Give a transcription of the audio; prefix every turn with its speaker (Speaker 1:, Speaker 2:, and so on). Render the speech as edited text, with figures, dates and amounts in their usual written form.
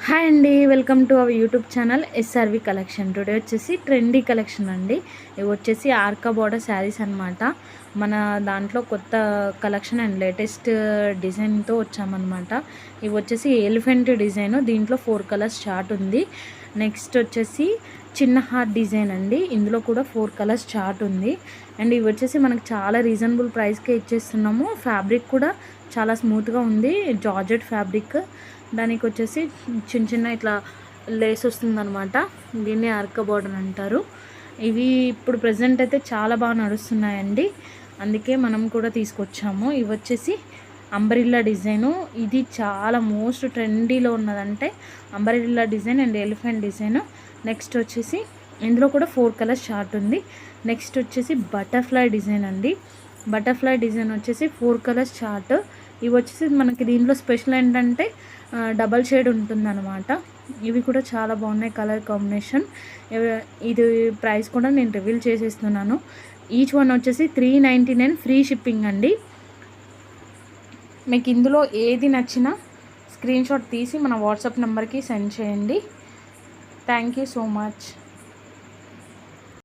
Speaker 1: Hi అండి, welcome to our YouTube channel SRV collection. Today వచ్చేసి trendy collection అండి. ఇవి వచ్చేసి ఆర్కా బోర్డర్ శారీస్ అనమాట. మన దాంట్లో కొత్త కలెక్షన్ అండ్ లేటెస్ట్ డిజైన్తో వచ్చామన్నమాట. ఇవి వచ్చేసి ఎలిఫెంట్ డిజైన్, దీంట్లో 4 కలర్స్ చార్ట్ ఉంది. నెక్స్ట్ వచ్చేసి చిన్న హార్ట్ డిజైన్ అండి, ఇందులో కూడా 4 కలర్స్ చార్ట్ ఉంది. అండ్ ఇవి వచ్చేసి మనకు చాలా రీజనబుల్ ప్రైస్కే ఇచ్చేస్తున్నాము. ఫ్యాబ్రిక్ కూడా చాలా స్మూత్గా ఉంది, జార్జెట్ ఫ్యాబ్రిక్. దానికి వచ్చేసి చిన్న చిన్న ఇట్లా లేస్ వస్తుందన్నమాట. దీన్ని ఆర్కా బోర్డర్ అంటారు. ఇవి ఇప్పుడు ప్రజెంట్ అయితే చాలా బాగా నడుస్తున్నాయండి, అందుకే మనం కూడా తీసుకొచ్చాము. ఇవి వచ్చేసి అంబ్రిల్లా డిజైను. ఇది చాలా మోస్ట్ ట్రెండీలో ఉన్నదంటే umbrella design and elephant design. Next వచ్చేసి ఇందులో కూడా 4 కలర్స్ చార్ట్ ఉంది. నెక్స్ట్ వచ్చేసి బటర్ఫ్లై డిజైన్ అండి. బటర్ఫ్లై డిజైన్ వచ్చేసి 4 కలర్స్ చార్ట్. ఇవి వచ్చేసి మనకి దీంట్లో స్పెషల్ ఏంటంటే డబల్ షేడ్ ఉంటుందన్నమాట. ఇవి కూడా చాలా బాగున్నాయి కలర్ కాంబినేషన్. ఇది ప్రైస్ కూడా నేను రివీల్ చేసేస్తున్నాను. ఈచ్ వన్ వచ్చేసి 399 ఫ్రీ షిప్పింగ్ అండి. మీకు ఇందులో ఏది నచ్చినా స్క్రీన్ షాట్ తీసి మన వాట్సాప్ నెంబర్కి సెండ్ చేయండి. Thank you so much.